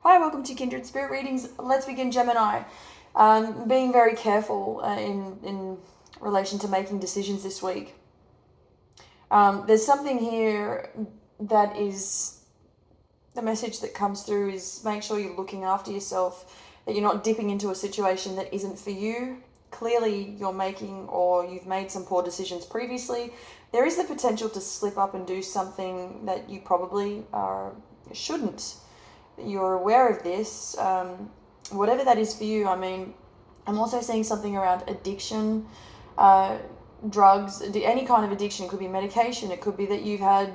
Hi, welcome to Kindred Spirit Readings. Let's begin, Gemini. Being very careful in relation to making decisions this week. There's something here that is the message that comes through is make sure you're looking after yourself, that you're not dipping into a situation that isn't for you. Clearly, you're making or you've made some poor decisions previously. There is the potential to slip up and do something that you probably shouldn't. You're aware of this, whatever that is for you. I mean, I'm also seeing something around addiction, drugs, any kind of addiction. It could be medication. It could be that you've had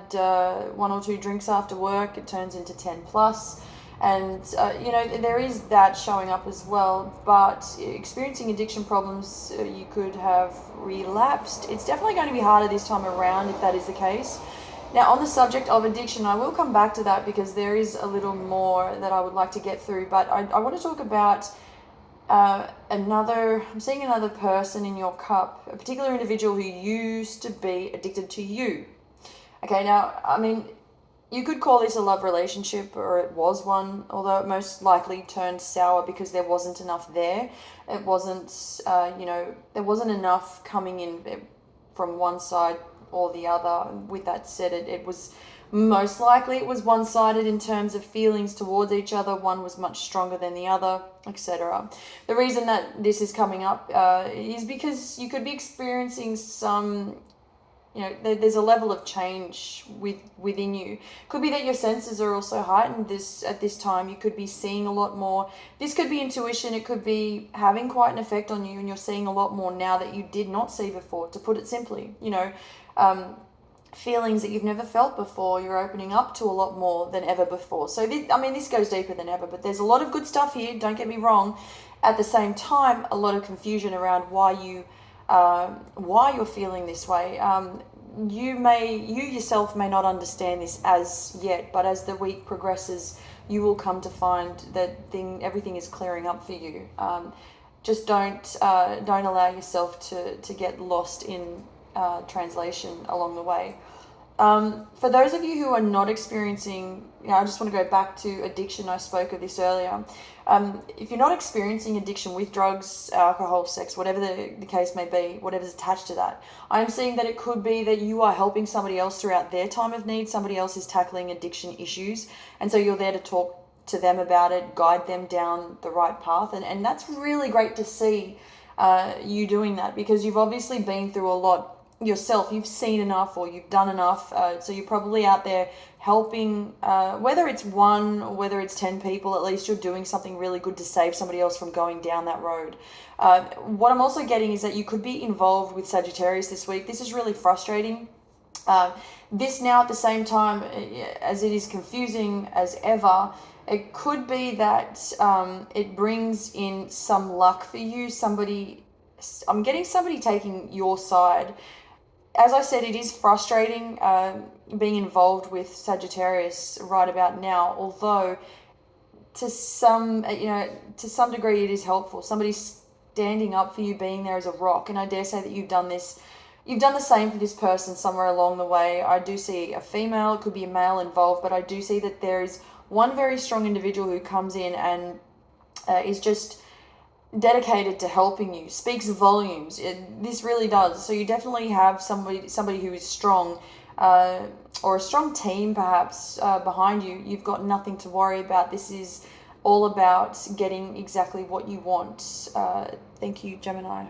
one or two drinks after work. It turns into 10 plus. And, there is that showing up as well. But experiencing addiction problems, you could have relapsed. It's definitely going to be harder this time around if that is the case. Now, on the subject of addiction, I will come back to that because there is a little more that I would like to get through. But I want to talk about I'm seeing another person in your cup, a particular individual who used to be addicted to you. Okay, now, I mean, you could call this a love relationship, or it was one, although it most likely turned sour because there wasn't enough there. It wasn't, there wasn't enough coming in from one side or the other. With that said, it was most likely it was one-sided in terms of feelings towards each other. One was much stronger than the other, etc. The reason that this is coming up is because you could be experiencing some, there's a level of change within you. Could be that your senses are also heightened at this time. You could be seeing a lot more. This could be intuition. It could be having quite an effect on you, and you're seeing a lot more now that you did not see before, to put it simply. Feelings that you've never felt before, you're opening up to a lot more than ever before. So this goes deeper than ever, but there's a lot of good stuff here, don't get me wrong. At the same time, a lot of confusion around why you're feeling this way. You yourself may not understand this as yet, but as the week progresses, you will come to find that everything is clearing up for you. Just don't allow yourself to get lost in translation along the way. For those of you who are not experiencing, I just want to go back to addiction. I spoke of this earlier. If you're not experiencing addiction with drugs, alcohol, sex, whatever the case may be, whatever's attached to that, I'm seeing that it could be that you are helping somebody else throughout their time of need. Somebody else is tackling addiction issues, and so you're there to talk to them about it, guide them down the right path, and that's really great to see you doing that, because you've obviously been through a lot yourself. You've seen enough, or you've done enough, so you're probably out there helping, whether it's one or whether it's 10 people. At least you're doing something really good to save somebody else from going down that road. What I'm also getting is that you could be involved with Sagittarius this week. This is really frustrating. This now, at the same time, as it is confusing as ever, it could be that it brings in some luck for you. I'm getting somebody taking your side. As I said, it is frustrating being involved with Sagittarius right about now, although to some degree it is helpful. Somebody's standing up for you, being there as a rock, and I dare say that you've done the same for this person somewhere along the way. I do see a female, it could be a male involved, but I do see that there is one very strong individual who comes in and is just dedicated to helping you, speaks volumes. This really does. So you definitely have somebody who is strong, or a strong team perhaps behind you. You've got nothing to worry about. This is all about getting exactly what you want. Thank you, Gemini.